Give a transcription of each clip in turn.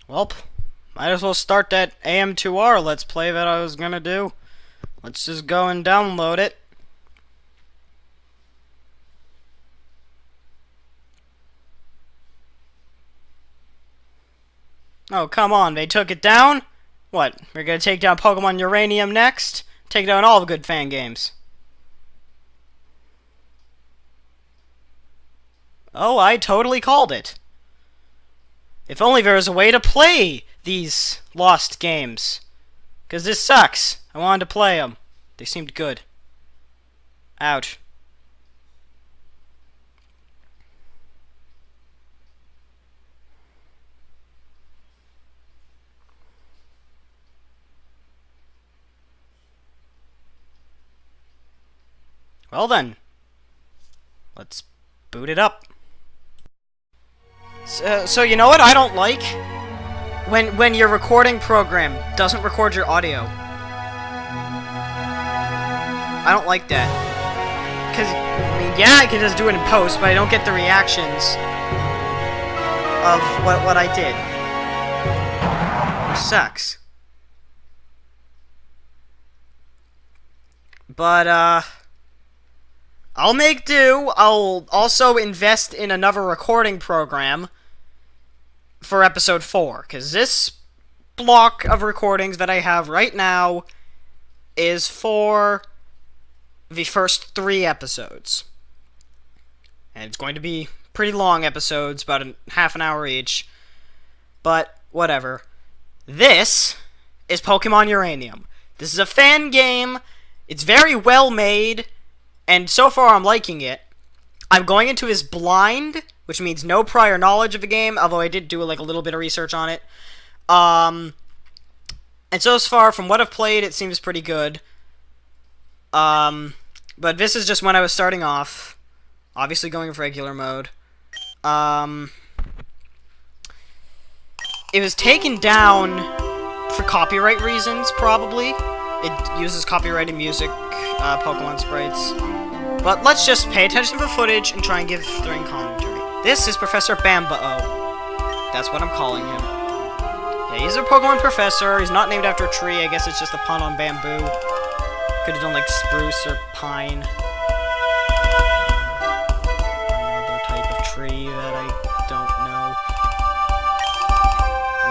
Well, might as well start that AM2R Let's Play that I was gonna do. Let's just go and download it. Oh, come on, they took it down? What, we're gonna take down Pokemon Uranium next? Take down all the good fan games. Oh, I totally called it. If only there was a way to play these lost games. Because this sucks. I wanted to play them. They seemed good. Ouch. Well then. Let's boot it up. So you know what I don't like? When your recording program doesn't record your audio. I don't like that. Because, I mean, yeah, I can just do it in post, but I don't get the reactions of what I did. Which sucks. But, I'll make do. I'll also invest in another recording program for episode 4, because this block of recordings that I have right now is for the first 3 episodes. And it's going to be pretty long episodes, about half an hour each. But, whatever. This is Pokemon Uranium. This is a fan game. It's very well made, and so far I'm liking it. I'm going into this blind, which means no prior knowledge of the game, although I did do like a little bit of research on it. And so far, from what I've played, it seems pretty good. But this is just when I was starting off. Obviously going with regular mode. It was taken down for copyright reasons, probably. It uses copyrighted music, Pokemon sprites. But let's just pay attention to the footage and try and give during commentary. This is Professor Bamboo. That's what I'm calling him. Yeah, he's a Pokemon professor. He's not named after a tree. I guess it's just a pun on bamboo. Could have done like spruce or pine. Another type of tree that I don't know.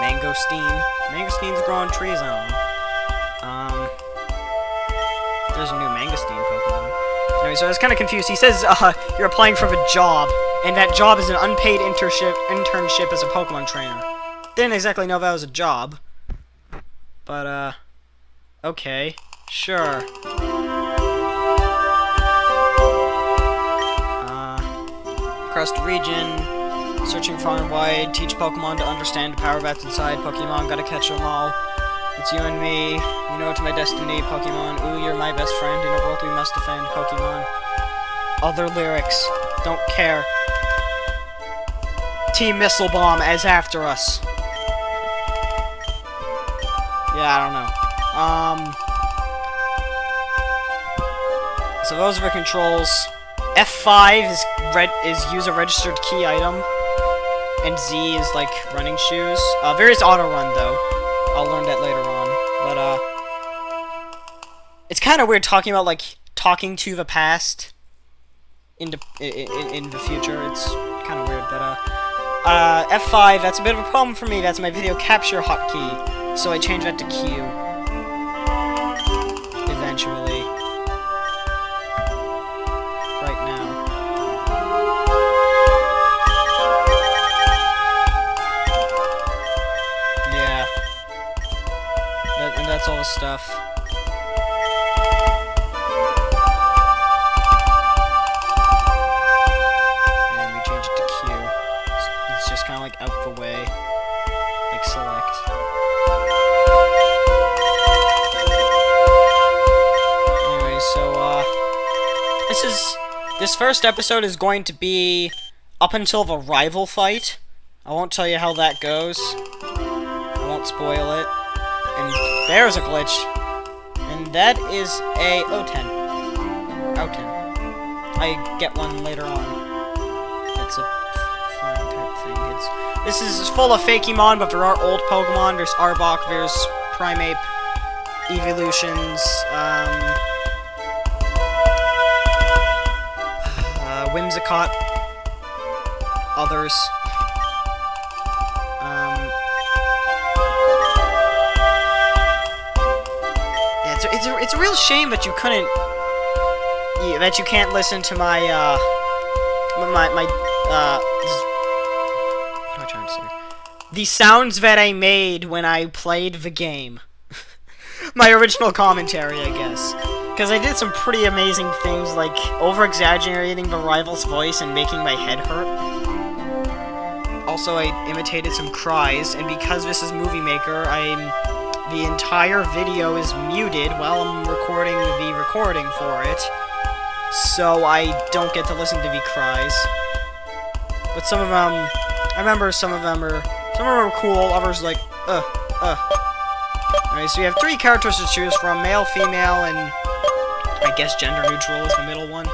Mangosteen. Mangosteen's growing trees, I don't know. There's a new Mangosteen Pokemon. Anyway, so I was kind of confused. He says, you're applying for a job, and that job is an unpaid internship as a Pokemon trainer. Didn't exactly know that was a job. But, okay. Sure. Across the region, searching far and wide, teach Pokemon to understand the power that's inside Pokemon, gotta catch them all. It's you and me, you know it's my destiny, Pokemon. Ooh, you're my best friend, in a world we must defend, Pokemon. Other lyrics, don't care. Team Missile Bomb as after us. Yeah, I don't know. So those are the controls. F5 is use a registered key item, and Z is like running shoes. There is auto run though. I'll learn that later on. But it's kind of weird talking about like talking to the past in the future. It's kind of weird, but F5. That's a bit of a problem for me. That's my video capture hotkey, so I changed that to Q eventually. That's all the stuff. And we change it to Q. It's just kind of like out the way. Like select. Anyway, so, this first episode is going to be up until the rival fight. I won't tell you how that goes. I won't spoil it. And there's a glitch. And that is a O10. O10. I get one later on. It's a flying type think. This is full of Fakemon, but there are old Pokemon. There's Arbok, there's Primeape, Evolutions, Whimsicott, others. Yeah, it's a real shame that you couldn't, that you can't listen to my, what am I trying to say? The sounds that I made when I played the game. My original commentary, I guess. Because I did some pretty amazing things, like over-exaggerating the rival's voice and making my head hurt. Also, I imitated some cries, and because this is Movie Maker, the entire video is muted while I'm recording the recording for it, so I don't get to listen to the cries. But some of them, I remember some of them are cool, others like, Alright, so you have 3 characters to choose from, male, female, and I guess gender neutral is the middle one.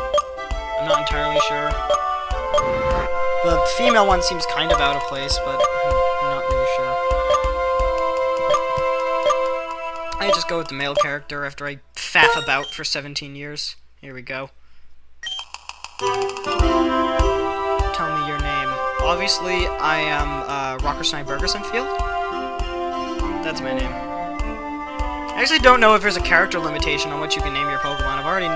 I'm not entirely sure. The female one seems kind of out of place, but I'm not really sure. I just go with the male character after I faff about for 17 years. Here we go. Tell me your name. Obviously, I am Rockersnine Bergersonfield. That's my name. I actually don't know if there's a character limitation on what you can name your Pokemon. I've already...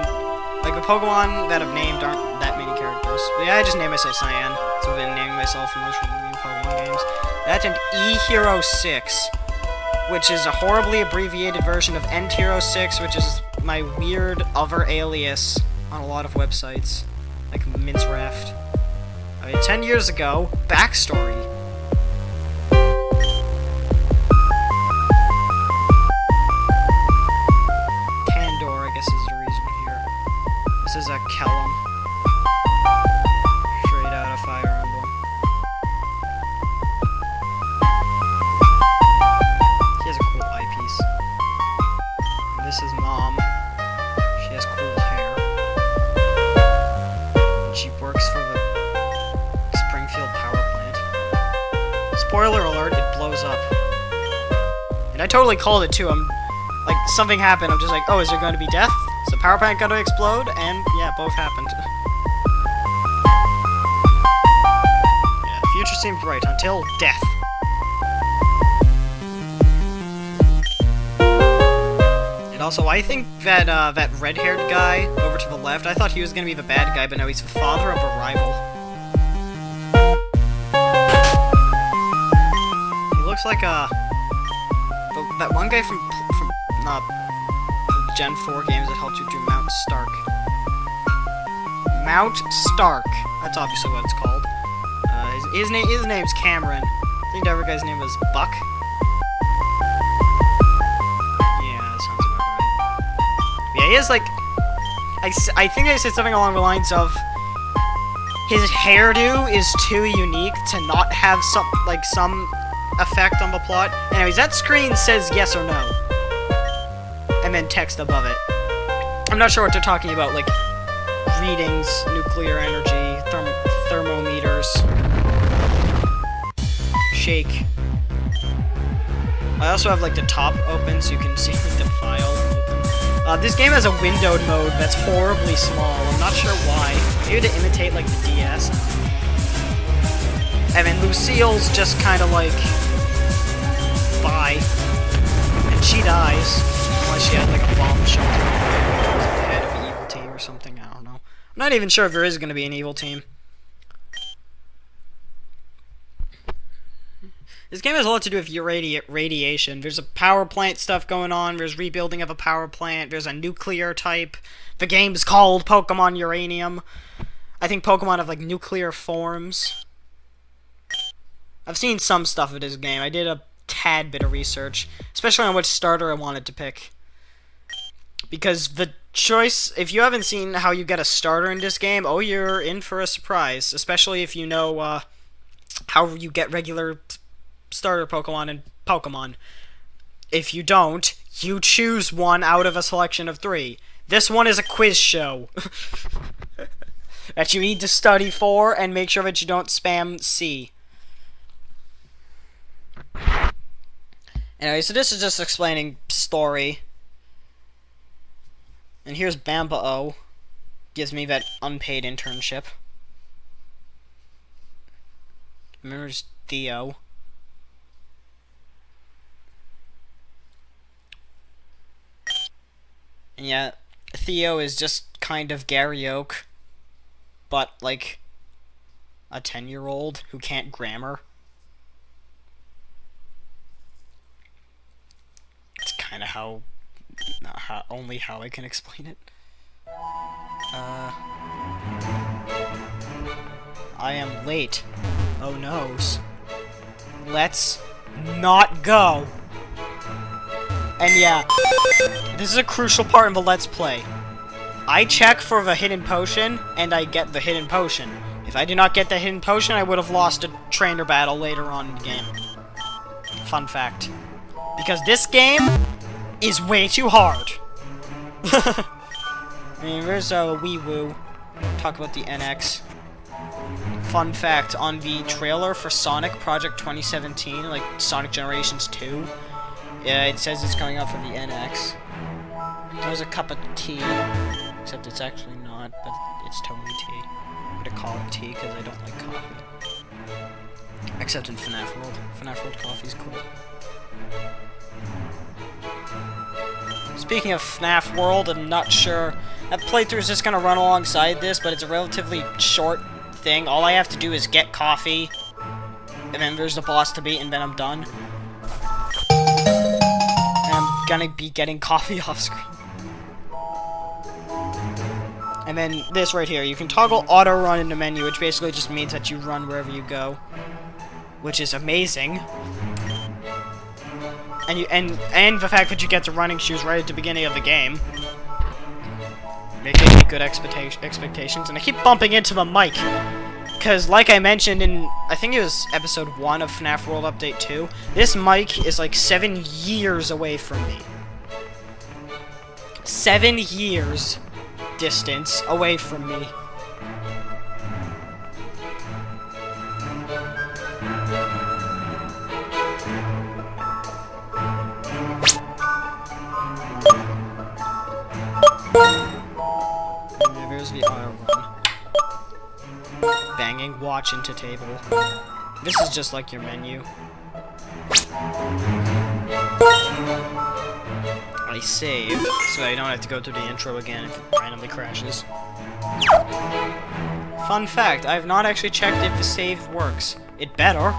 Like, the Pokemon that I've named aren't that many characters. But yeah, I just named myself Cyan. So I've been naming myself for most new Pokemon games. That and E-Hero 6, which is a horribly abbreviated version of End Hero 6, which is my weird other alias on a lot of websites. Like Minceraft. I mean, 10 years ago, backstory. This is a Kellum. Straight out of Fire Emblem. She has a cool eyepiece. This is Mom. She has cool hair. And she works for the Springfield power plant. Spoiler alert, it blows up. And I totally called it too. Like, something happened, I'm just like, oh, is there going to be death? Is the power plant gonna explode? And, yeah, both happened. Yeah, the future seemed bright until death. And also, I think that, that red-haired guy over to the left, I thought he was gonna be the bad guy, but no, he's the father of a rival. He looks like, that one guy from Gen 4 games that helped you do Mount Stark. Mount Stark. That's obviously what it's called. His name's Cameron. I think the other guy's name was Buck. Yeah, that sounds about right. Yeah, he has like... I think I said something along the lines of... His hairdo is too unique to not have some effect on the plot. Anyways, that screen says yes or no. And then text above it. I'm not sure what they're talking about, like readings, nuclear energy, thermometers, shake. I also have like the top open so you can see like, the file open. This game has a windowed mode that's horribly small. I'm not sure why. Maybe to imitate like the DS. And then Lucille's just kind of like bye, and she dies. Unless she had like a bomb shelter head of an evil team or something, I don't know. I'm not even sure if there is going to be an evil team. This game has a lot to do with radiation. There's a power plant stuff going on, there's rebuilding of a power plant, there's a nuclear type. The game's called Pokemon Uranium. I think Pokemon have like nuclear forms. I've seen some stuff of this game. I did a tad bit of research, especially on which starter I wanted to pick. Because the choice, if you haven't seen how you get a starter in this game, oh, you're in for a surprise. Especially if you know how you get regular starter Pokemon in Pokemon. If you don't, you choose one out of a selection of 3. This one is a quiz show. That you need to study for and make sure that you don't spam C. Anyway, so this is just explaining story. And here's Bamba-O. Gives me that unpaid internship. Remember Theo. And yeah, Theo is just kind of Gary Oak, but like a 10-year-old who can't grammar. It's kind of only how I can explain it. I am late. Oh noes. Let's not go. And yeah, this is a crucial part in the Let's Play. I check for the hidden potion, and I get the hidden potion. If I do not get the hidden potion, I would have lost a trainer battle later on in the game. Fun fact. Because this game is way too hard. I mean, there's a wee woo. Talk about the NX. Fun fact, on the trailer for Sonic Project 2017, like Sonic Generations 2, it says it's coming out for the NX. There's a cup of tea, except it's actually not, but it's totally tea. I'm gonna call it tea because I don't like coffee. Except in FNAF World. FNAF World coffee's cool. Speaking of FNAF World, I'm not sure. That playthrough is just gonna run alongside this, but it's a relatively short thing. All I have to do is get coffee, and then there's the boss to beat, and then I'm done. And I'm gonna be getting coffee off screen. And then this right here, you can toggle auto run in the menu, which basically just means that you run wherever you go, which is amazing. And the fact that you get the running shoes right at the beginning of the game. It gives me good expectations, and I keep bumping into the mic. Because, like I mentioned in, I think it was episode 1 of FNAF World Update 2, this mic is like 7 years away from me. 7 years distance away from me. And there's the auto run. Banging watch into table. This is just like your menu. I save, so I don't have to go through the intro again if it randomly crashes. Fun fact, I have not actually checked if the save works. It better.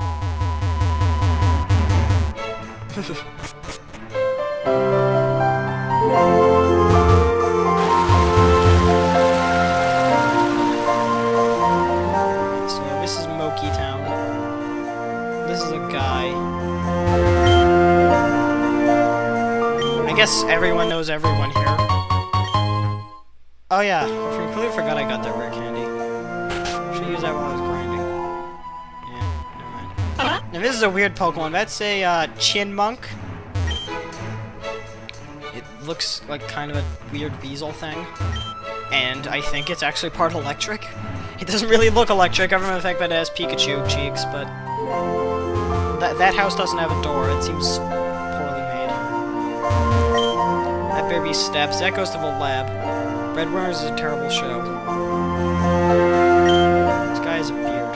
So this is Moki Town. This is a guy. I guess everyone knows everyone here. Oh yeah, I completely forgot I got that rare candy. I should use that while I was grinding. Yeah, never mind. Now this is a weird Pokemon. That's a Chinmunk. It looks like kind of a weird Weasel thing. And I think it's actually part electric. It doesn't really look electric, other than the fact that it has Pikachu cheeks, but that house doesn't have a door. It seems poorly made. That baby steps. That goes to the lab. Breadwinners is a terrible show. This guy has a beard.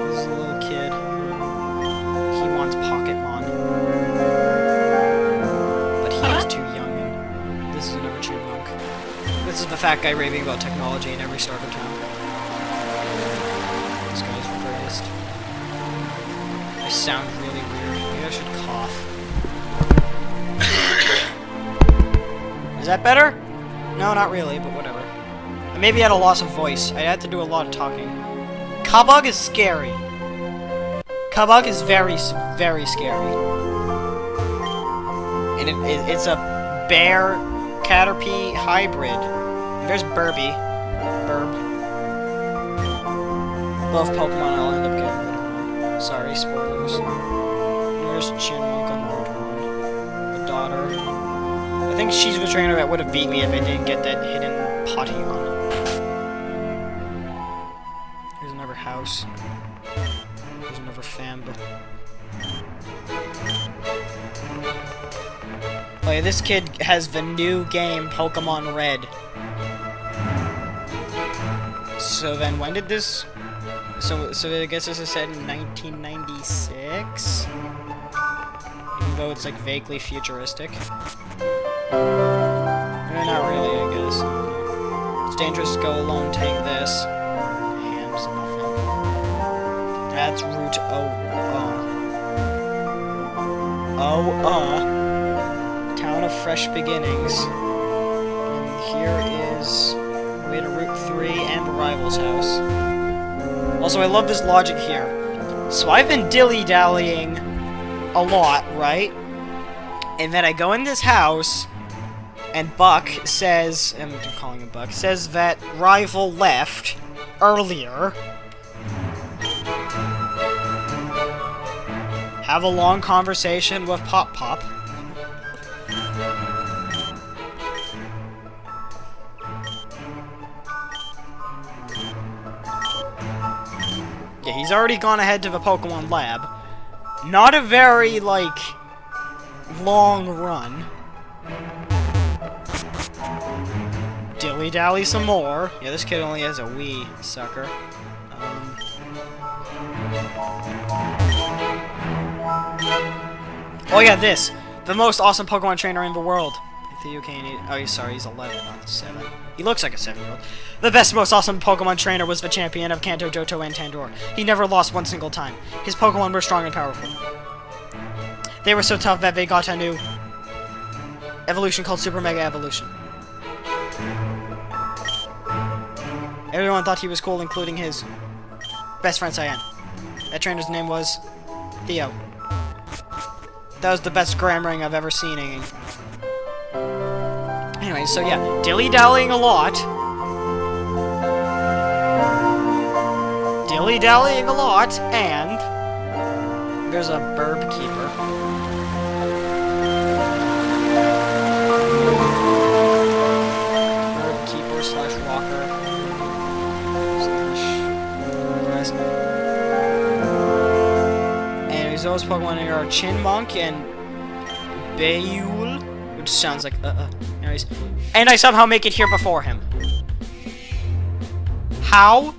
This is a little kid. He wants Pocketmon. But he is too young, and this is another Chipmunk. This is the fat guy raving about technology in every starter town. This guy's the greatest. I sound really weird. Maybe I should cough. Is that better? No, not really, but whatever. I maybe had a loss of voice. I had to do a lot of talking. Kabug is scary. Kabug is very, very scary. And it's a bear Caterpie hybrid. And there's Burby. Burb. Love Pokemon, I'll end up getting rid of them. Sorry, spoilers. There's Chinmunk on Road 1. The daughter. I think she's the trainer that would have beat me if I didn't get that hidden potty on. Here's another house. There's another Famb. Oh yeah, this kid has the new game, Pokemon Red. So then, when did this... So I guess this is set in 1996? Even though it's, like, vaguely futuristic. Not really, I guess. It's dangerous to go alone, take this. Hams, nothing. That's Route Town of Fresh Beginnings. And here is way to Route 3 and the rival's house. Also, I love this logic here. So I've been dilly-dallying a lot, right? And then I go in this house, and Buck says, I'm calling him Buck, says that rival left earlier. Have a long conversation with Pop Pop. Yeah, he's already gone ahead to the Pokemon Lab. Not a very, like, long run. Dilly-dally some more. Yeah, this kid only has a Wii, sucker. Oh yeah, this. The most awesome Pokemon trainer in the world. Oh, sorry, he's 11, not 7. He looks like a 7-year-old. The best, most awesome Pokemon trainer was the champion of Kanto, Johto, and Tandoor. He never lost one single time. His Pokemon were strong and powerful. They were so tough that they got a new evolution called Super Mega Evolution. Everyone thought he was cool, including his best friend Cyan. That trainer's name was Theo. That was the best grammaring I've ever seen. Anyway, so yeah, dilly-dallying a lot. Dilly-dallying a lot, and there's a burb keeper. Burb keeper slash rocker. Anyways, those Pokemon here are Chinmonk and Bayul, which sounds like Anyways, and I somehow make it here before him. How?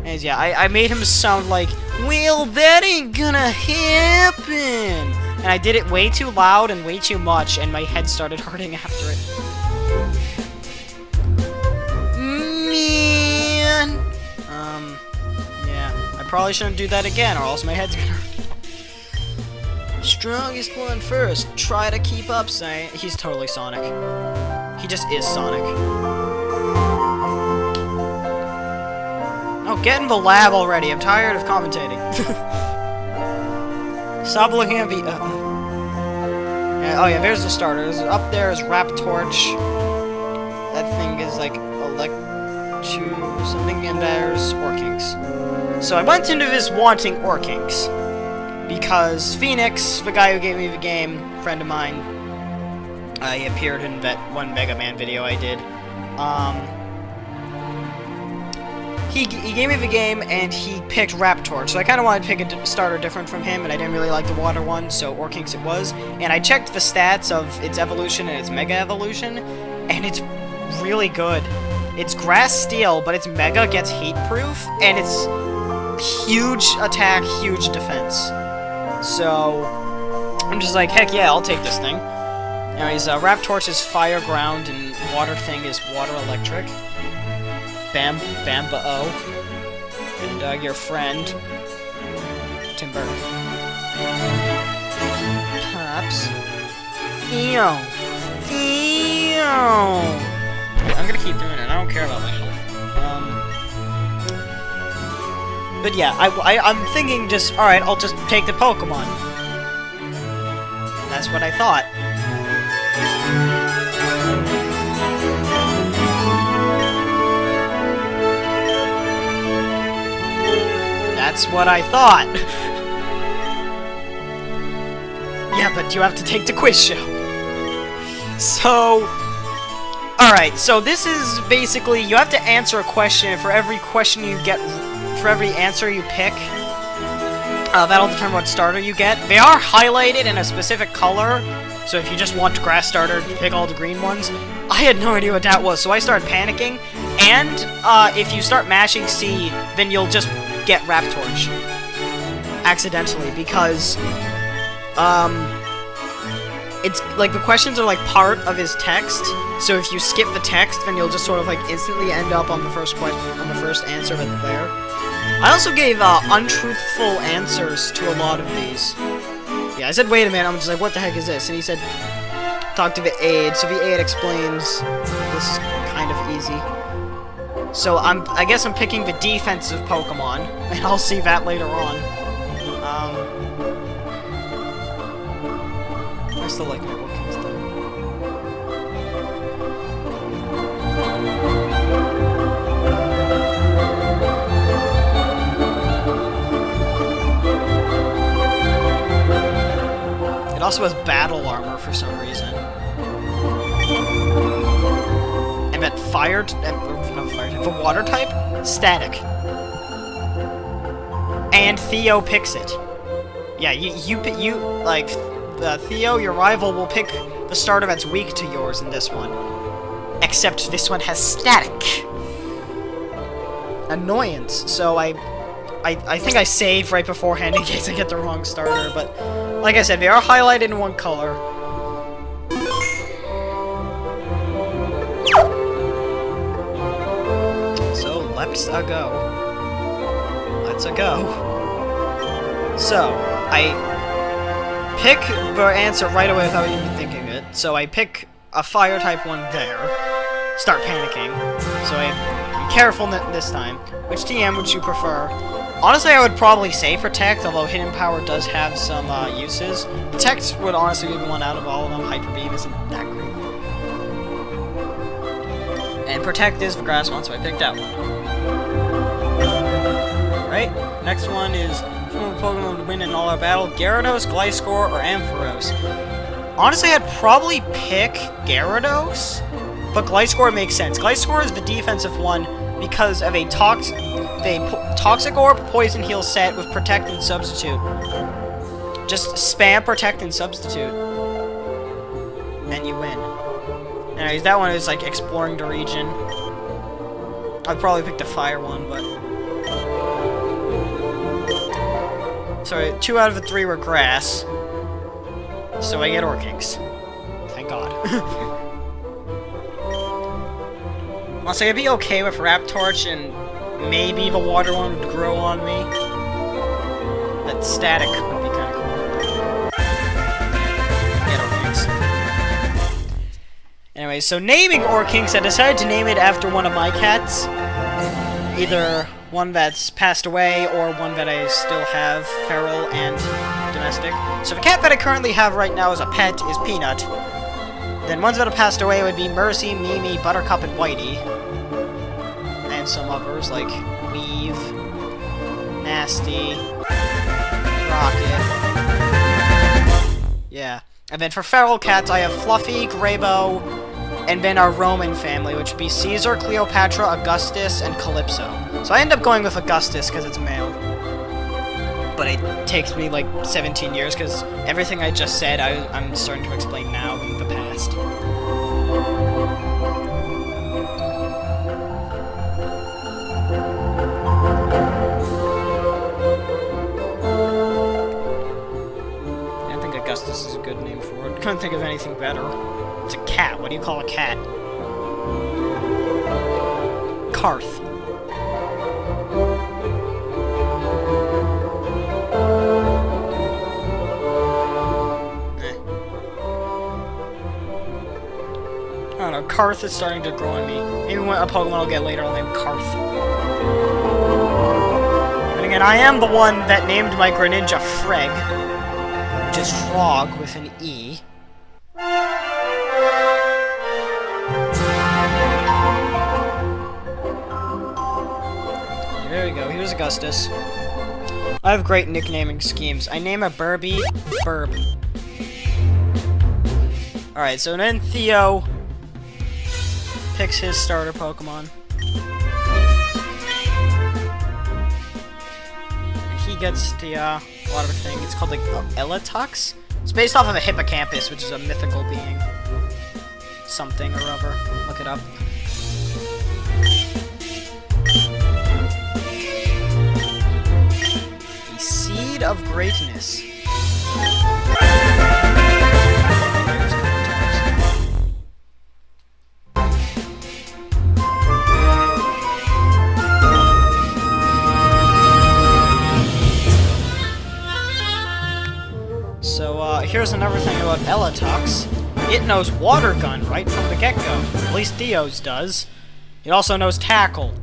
Anyways, yeah, I made him sound like, well, that ain't gonna happen. And I did it way too loud and way too much, and my head started hurting after it. Man. Yeah, I probably shouldn't do that again, or else my head's gonna hurt. Strongest one first. Try to keep up, say. He's totally Sonic. He just is Sonic. Oh, get in the lab already. I'm tired of commentating. Stop looking at the... oh yeah, there's the starter. Up there is Raptorch. That thing is like something, and there's Orkinks. So I went into this wanting Orkinks. Because Phoenix, the guy who gave me the game, friend of mine, he appeared in that one Mega Man video I did. He gave me the game, and he picked Raptorch, so I kind of wanted to pick a starter different from him, and I didn't really like the water one, so Orkinks it was. And I checked the stats of its evolution and its Mega Evolution, and it's really good. It's Grass Steel, but its Mega gets Heat-proof, and it's huge attack, huge defense. So, I'm just like, heck yeah, I'll take this thing. Anyways, Raptorch is Fire Ground, and Water Thing is Water Electric. Bamba-O. And your friend, Timber. Pops. Theo. I'm gonna keep doing it, I don't care about my health. But yeah, I'm thinking just, alright, I'll just take the Pokemon. And that's what I thought. That's what I thought. Yeah, but you have to take the quiz show. So... Alright, so this is basically, you have to answer a question, and for every question you get... For every answer you pick, That'll determine what starter you get. They are highlighted in a specific color, so if you just want grass starter, you pick all the green ones. I had no idea what that was, so I started panicking. And if you start mashing C, then you'll just get Raptorch accidentally, because it's like the questions are like part of his text. So if you skip the text, then you'll just sort of like instantly end up on the first question, on the first answer right there. I also gave untruthful answers to a lot of these. Yeah, I said, wait a minute, I'm just like, what the heck is this? And he said, talk to the aide. So the aide explains, this is kind of easy. So I guess I'm picking the defensive Pokemon, and I'll see that later on. I still like my Wookiees though. It also has battle armor for some reason. And that fire, not fire type, the water type, static. And Theo picks it. Yeah, you like, Theo, your rival, will pick the starter that's weak to yours in this one. Except this one has static. Annoyance. So I think I save right beforehand in case I get the wrong starter, but like I said, they are highlighted in one color. So, let's-a go. Let's-a go. So, I pick the answer right away without even thinking it. So I pick a fire-type one there. Start panicking. So I'm careful this time. Which TM would you prefer? Honestly, I would probably say Protect, although Hidden Power does have some uses. Protect would honestly be the one out of all of them. Hyper Beam isn't that great. And Protect is the grass one, so I picked that one. Right? Next one is Pokemon would win in all-out battle: Gyarados, Gliscor, or Ampharos. Honestly, I'd probably pick Gyarados, but Gliscor makes sense. Gliscor is the defensive one because of a Toxic Orb Poison Heal set with Protect and Substitute. Just spam Protect and Substitute, and you win. Anyways, that one is like exploring the region. I'd probably pick the fire one, but... So 2 out of the 3 were grass. So I get Orkinks. Thank God. Also, I'd be okay with Raptorch, and maybe the water one would grow on me. That static would be kind of cool. Get Orkinks. Anyway, so naming Orkinks, I decided to name it after one of my cats. Either one that's passed away, or one that I still have, feral and domestic. So the cat that I currently have right now as a pet is Peanut. Then ones that have passed away would be Mercy, Mimi, Buttercup, and Whitey. And some others, like Weave, Nasty, Rocket. Yeah. And then for feral cats, I have Fluffy, Graybo, and then our Roman family, which would be Caesar, Cleopatra, Augustus, and Calypso. So I end up going with Augustus because it's male. But it takes me like 17 years because everything I just said I'm starting to explain now in the past. I think Augustus is a good name for it. Couldn't think of anything better. It's a cat. What do you call a cat? Karth. I don't know, Karth is starting to grow on me. Maybe a Pokemon I'll get later, I'll name Karth. And again, I am the one that named my Greninja Freg, which is frog with an E. There we go, here's Augustus. I have great nicknaming schemes. I name a Burby, Burb. Alright, so then Theo picks his starter Pokemon. And he gets the, water thing. It's called like Elatux. It's based off of a hippocampus, which is a mythical being. Something or other. Look it up. The Seed of Greatness. So, here's another thing about Elatux. It knows Water Gun right from the get-go. At least Theo's does. It also knows Tackle.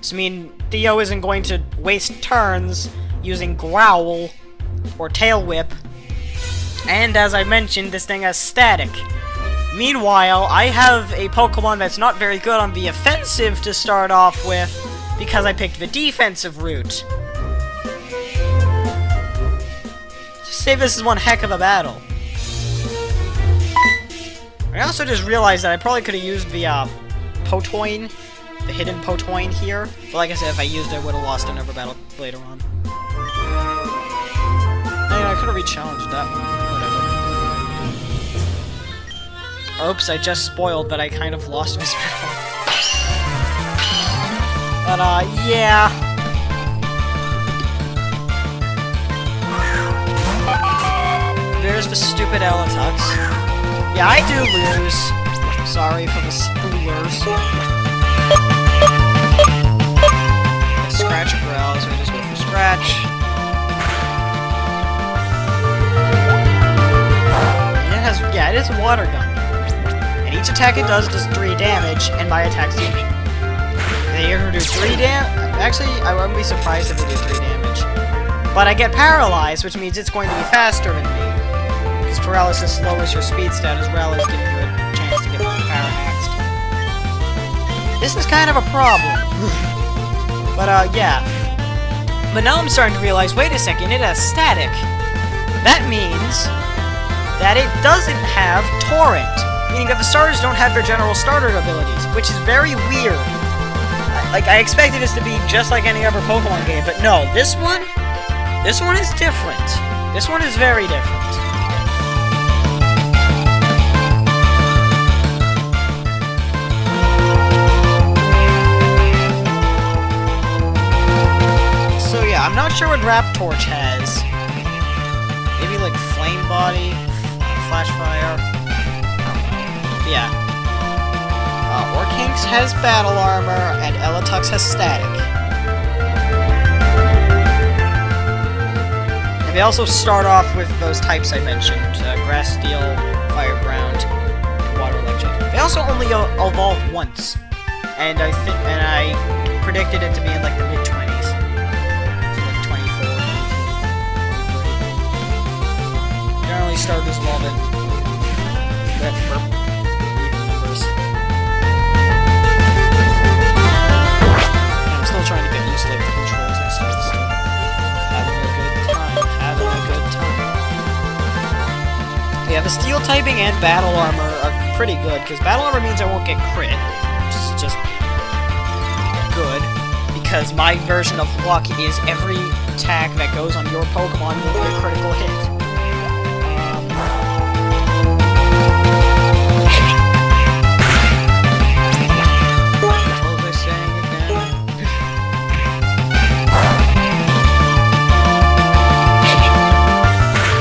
So, I mean, Theo isn't going to waste turns using Growl or Tail Whip. And, as I mentioned, this thing has Static. Meanwhile, I have a Pokemon that's not very good on the offensive to start off with because I picked the defensive route. Say this is one heck of a battle. I also just realized that I probably could have used the Potoin, the hidden Potoin here. But like I said, if I used it, I would have lost another battle later on. Anyway, I could have re-challenged that one. Whatever. Oops, I just spoiled, but I kind of lost this battle. But, yeah. There's the stupid Elatux. Yeah, I do lose. Sorry for the spoolers. Scratch Growl, so we just go for Scratch. And it has, yeah, it is a Water Gun. And each attack it does 3 damage, and my attacks do. They either do 3 damage. Actually, I wouldn't be surprised if they do 3 damage. But I get paralyzed, which means it's going to be faster than me. Paralysis lowers your speed stat as well as giving you a chance to get paralyzed. This is kind of a problem. But, yeah. But now I'm starting to realize, wait a second, it has Static. That means that it doesn't have Torrent. Meaning that the starters don't have their general starter abilities, which is very weird. Like, I expected this to be just like any other Pokemon game, but no, this one is different. This one is very different. I'm not sure what Raptorch has. Maybe like Flame Body, Flash Fire. Yeah. Orkinks has Battle Armor, and Elatux has Static. And they also start off with those types I mentioned: Grass, Steel, Fire, Ground, and Water, Electric. They also only evolve once, and I predicted it to be in like the mid-20s. Starters love it. Even numbers. I'm still trying to get used to like, the controls and stuff, so having a good time. Yeah, the Steel typing and Battle Armor are pretty good, because Battle Armor means I won't get crit, which is just good, because my version of luck is every attack that goes on your Pokemon will be a critical hit.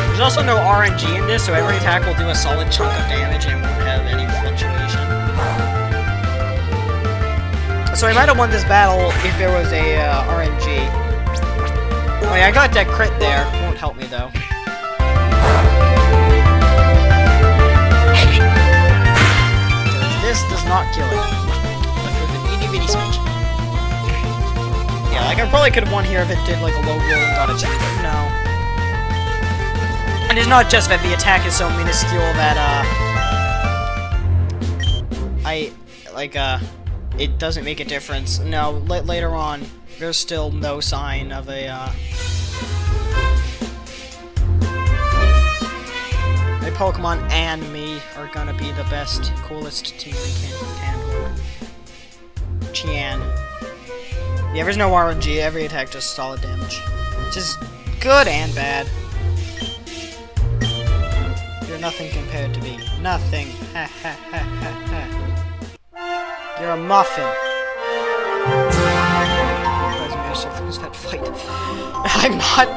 There's also no RNG in this, so every attack will do a solid chunk of damage and won't have any fluctuation. So I might have won this battle if there was a RNG. Oh yeah, I got that crit there. Won't help me though. This does not kill it. Left with an itty bitty smidge. Yeah, like I probably could have won here if it did like a low roll and got a 2, but no. And it's not just that the attack is so minuscule that, it doesn't make a difference. No, later on, there's still no sign of a, my Pokemon and me are gonna be the best, coolest team we can. Chian. Yeah, there's no RNG, every attack does solid damage. Which is good and bad. You're nothing compared to me. Nothing. Ha ha ha ha ha. You're a muffin. Lose that fight. I'm not.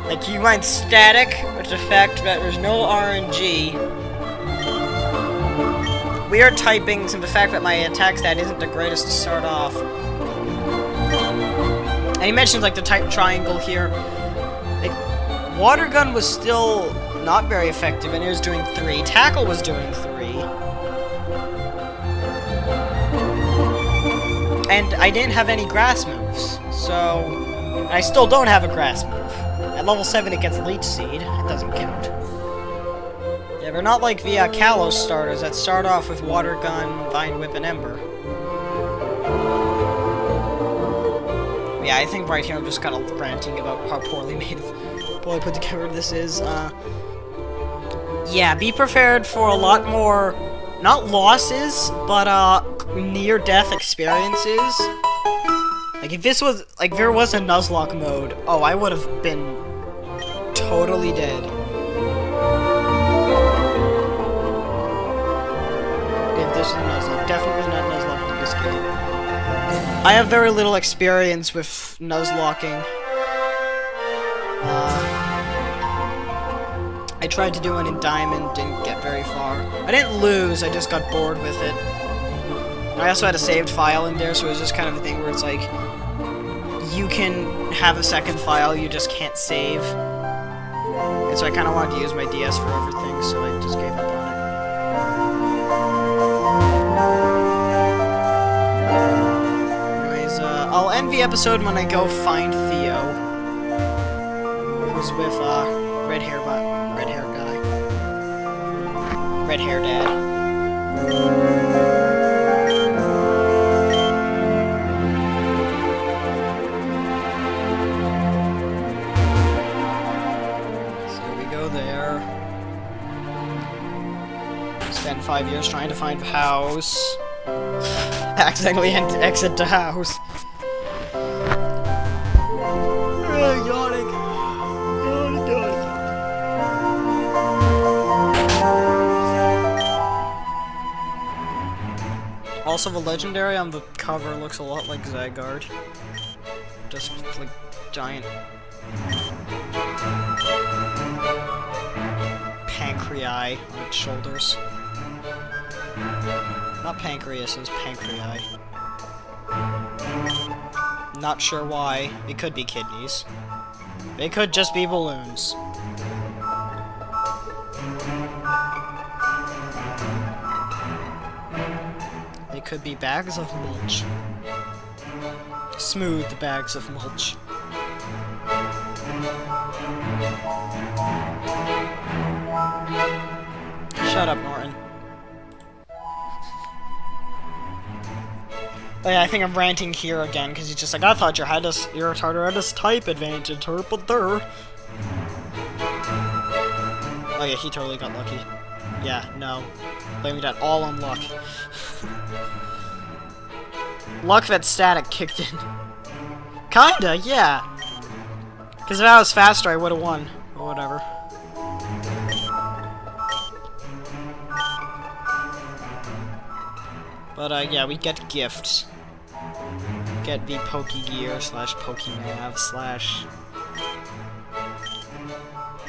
Like, you mind static, but the fact that there's no RNG. Weird typings and the fact that my attack stat isn't the greatest to start off. And he mentions like the type triangle here. Like, water gun was still not very effective, and it was doing 3. Tackle was doing 3. And I didn't have any grass moves, so I still don't have a grass move. At level 7 it gets Leech Seed. It doesn't count. Yeah, they're not like the Kalos starters that start off with Water Gun, Vine Whip, and Ember. Yeah, I think right here I'm just kind of ranting about how poorly put together this is. Yeah, be prepared for a lot more, not losses, but near-death experiences. Like, if this was, like, there was a Nuzlocke mode, oh, I would have been totally dead. If this is a Nuzlocke, definitely not Nuzlocke in this game. I have very little experience with Nuzlocking. I tried to do one in Diamond, didn't get very far. I didn't lose, I just got bored with it. I also had a saved file in there, so it was just kind of a thing where it's like, you can have a second file, you just can't save. And so I kind of wanted to use my DS for everything, so I just gave up on it. Anyways, I'll end the episode when I go find Theo, who's with, red hair guy. Red hair dad. Spent 5 years trying to find the house. Accidentally exit the house. Yawning. Also, the legendary on the cover looks a lot like Zygarde. Just like giant pancreas on its shoulders. Not pancreas, it's pancreas. Not sure why. It could be kidneys. It could just be balloons. It could be bags of mulch. Smooth bags of mulch. Shut up, Norton. Oh yeah, I think I'm ranting here again, because he's just like, I thought your retarder had this type advantage, but there. Oh yeah, he totally got lucky. Yeah, no. Blaming that all on luck. Luck that static kicked in. Kinda, yeah. Because if I was faster, I would have won. Or whatever. But, yeah, we get gifts. Get the Pokegear / Pokenav /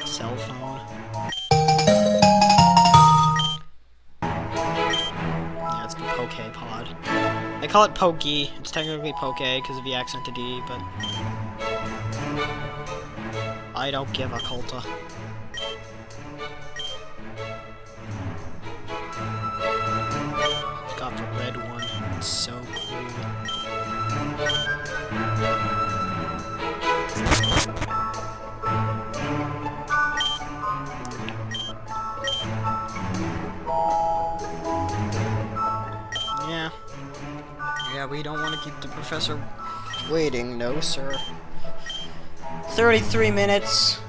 cell phone. Yeah, it's the Pokepod. I call it Pokey. It's technically Poke because of the accented E, but I don't give a culta. Got the red one. It's so cool. Yeah, we don't want to keep the professor waiting, no sir. 33 minutes,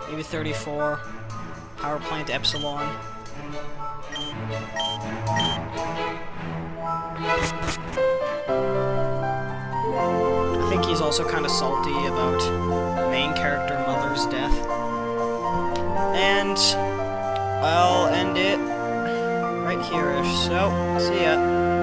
maybe 34. Power plant Epsilon. I think he's he's also kind of salty about main character Mother's death. And I'll end it right here-ish. So, see ya.